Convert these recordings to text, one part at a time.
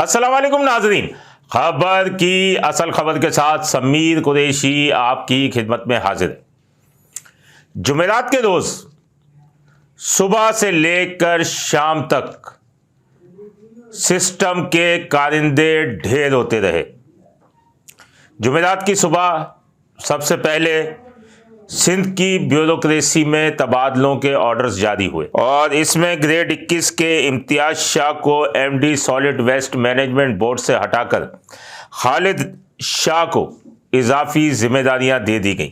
अस्सलाम वालेकुम नाजरीन, खबर की असल खबर के साथ समीर कुरैशी आपकी खिदमत में हाजिर है। जुमेरात के रोज सुबह से लेकर शाम तक सिस्टम के कारिंदे ढेर होते रहे। जुमेरात की सुबह सबसे पहले सिंध की ब्यूरोक्रेसी में तबादलों के ऑर्डर्स जारी हुए और इसमें ग्रेड 21 के इम्तियाज शाह को MD solid waste management board से हटाकर खालिद शाह को इजाफी जिम्मेदारियां दे दी गईं।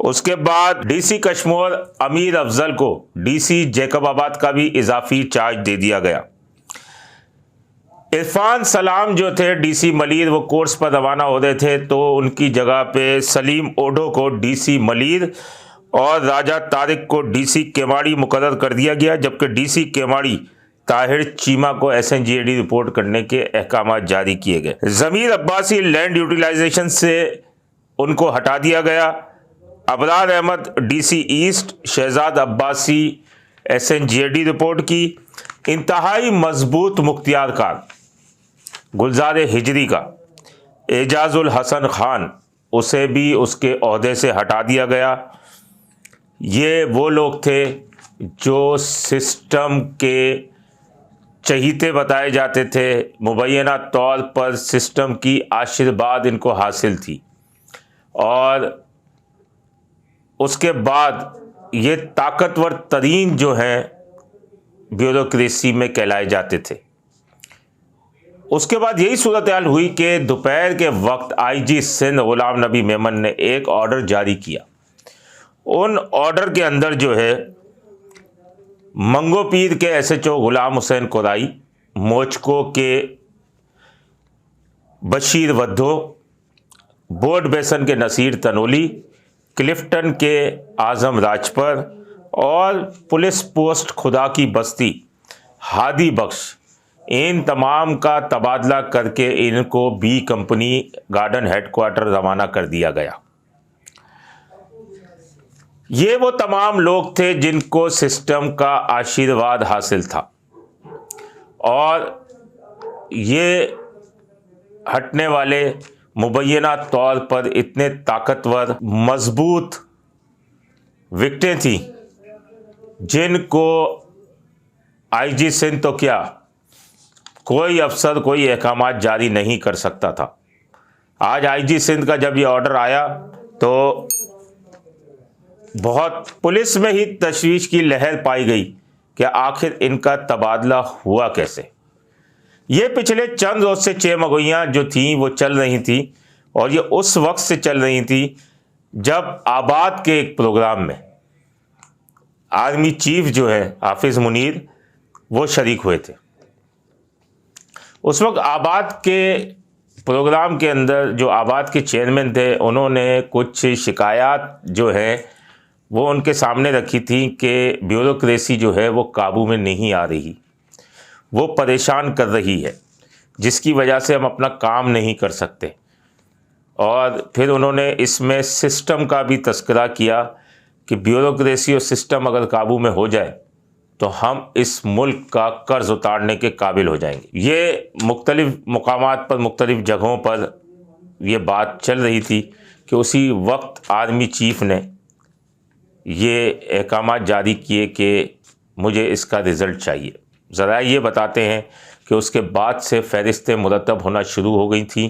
उसके बाद डीसी कश्मीर अमीर अफजल को डीसी जैकबाबाद का भी इजाफी चार्ज दे दिया गया। इरफान सलाम जो थे डीसी मलीर, वो कोर्स पर रवाना हो रहे थे, तो उनकी जगह पे सलीम ओढो को डीसी मलीर और राजा तारिक को डीसी केमाड़ी मुकर्रर कर दिया गया, जबकि डीसी केमाड़ी ताहिर चीमा को एसएनजीएडी रिपोर्ट करने के अहकाम जारी किए गए। ज़मीर अब्बासी लैंड यूटिलाइजेशन से उनको हटा दिया गया। Abrar Ahmed DC east, Shahzad Abbasi SNGAD report की। इंतहाई मजबूत मुख्तियार खान गुलजार हिजरी का एजाजुल हसन खान, उसे भी उसके ओहदे से हटा दिया गया। ये वो लोग थे जो सिस्टम के चहीते बताए जाते थे, मुबैना तौर पर सिस्टम की आशीर्वाद इनको हासिल थी और उसके बाद ये ताकतवर तरीन जो हैं ब्यूरोक्रेसी में कहलाए जाते थे। उसके बाद यही सूरत हाल हुई कि दोपहर के वक्त आईजी सिंध गुलाम नबी मेमन ने एक ऑर्डर जारी किया। उन ऑर्डर के अंदर जो है मंगोपीर के एसएचओ गुलाम हुसैन कोराई, मोचको के बशीर वद्धो, बोर्ड बेसन के नसीर तनोली, क्लिफ्टन के आजम राजपर और पुलिस पोस्ट खुदा की बस्ती हादी बख्श, इन तमाम का तबादला करके इनको बी कंपनी गार्डन हेडक्वार्टर रवाना कर दिया गया। ये वो तमाम लोग थे जिनको सिस्टम का आशीर्वाद हासिल था और ये हटने वाले मुबैना तौर पर इतने ताकतवर मजबूत विकटें थी जिनको आईजी सिंध तो क्या कोई अफसर कोई अहकाम जारी नहीं कर सकता था। आज आईजी सिंध का जब ये ऑर्डर आया तो बहुत पुलिस में ही तशवीश की लहर पाई गई कि आखिर इनका तबादला हुआ कैसे। ये पिछले चंद रोज से चेमगोइयाँ जो थीं वो चल रही थी और ये उस वक्त से चल रही थी जब आबाद के एक प्रोग्राम में आर्मी चीफ जो है हाफिज मुनीर वो शरीक हुए थे। उस वक्त आबाद के प्रोग्राम के अंदर जो आबाद के चेयरमैन थे उन्होंने कुछ शिकायत जो है वो उनके सामने रखी थी कि ब्यूरोक्रेसी जो है वो काबू में नहीं आ रही, वो परेशान कर रही है, जिसकी वजह से हम अपना काम नहीं कर सकते। और फिर उन्होंने इसमें सिस्टम का भी तस्करा किया कि ब्यूरोक्रेसी और सिस्टम अगर काबू में हो जाए तो हम इस मुल्क का कर्ज उतारने के काबिल हो जाएंगे। ये मुख्तलिफ मुकामात पर मुख्तलिफ जगहों पर ये बात चल रही थी कि उसी वक्त आर्मी चीफ ने ये अहकाम जारी किए कि मुझे इसका रिज़ल्ट चाहिए। ज़रा ये बताते हैं कि उसके बाद से फ़हरिस्तें मुरतब होना शुरू हो गई थी।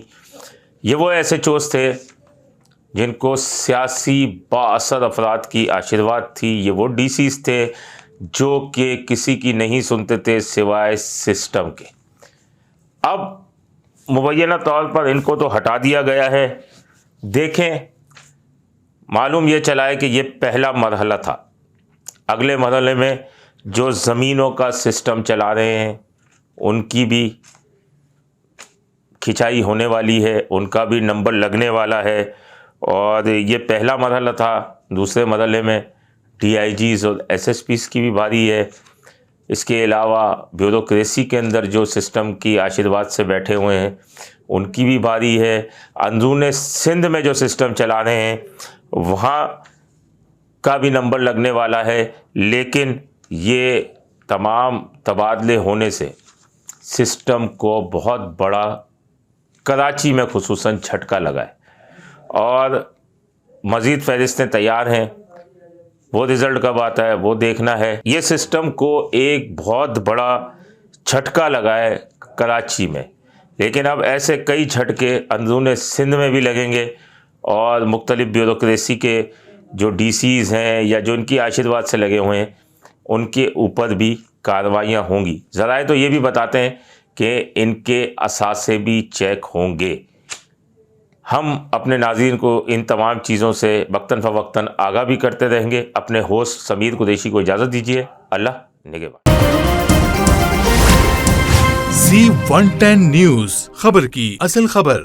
ये वो ऐसे चोज थे जिनको सियासी बाअसर अफराद की आशीर्वाद थी। ये वो डीसीज थे जो कि किसी की नहीं सुनते थे सिवाय सिस्टम के। अब मुबैना तौर पर इनको तो हटा दिया गया है। देखें, मालूम ये चला है कि ये पहला मरहला था। अगले मरहले में जो ज़मीनों का सिस्टम चला रहे हैं उनकी भी खिंचाई होने वाली है, उनका भी नंबर लगने वाला है। और ये पहला मरहला था। दूसरे मरहले में डीआईजीज़ और एसएसपीज़ की भी बारी है। इसके अलावा ब्यूरोक्रेसी के अंदर जो सिस्टम की आशीर्वाद से बैठे हुए हैं उनकी भी बारी है। अंदरून सिंध में जो सिस्टम चला रहे हैं वहाँ का भी नंबर लगने वाला है। लेकिन ये तमाम तबादले होने से सिस्टम को बहुत बड़ा कराची में खुसूसन झटका लगा है और मज़ीद फहरिस्तें तैयार हैं। वो रिज़ल्ट कब आता है वो देखना है। ये सिस्टम को एक बहुत बड़ा झटका लगा है कराची में, लेकिन अब ऐसे कई झटके अंदरूने सिंध में भी लगेंगे और मुख्तलिफ ब्यूरोक्रेसी के जो डीसीज़ हैं या जो इनकी आशीर्वाद से लगे हुए हैं उनके ऊपर भी कार्रवाइयाँ होंगी। ज़राए तो ये भी बताते हैं कि इनके असासे भी चेक होंगे। हम अपने नाज़रीन को इन तमाम चीज़ों से वक्तन फ़वक्तन आगाह भी करते रहेंगे। अपने होस्ट समीर कुरैशी को इजाज़त दीजिए। अल्लाह निगहबान। Z110 न्यूज़, खबर की असल खबर।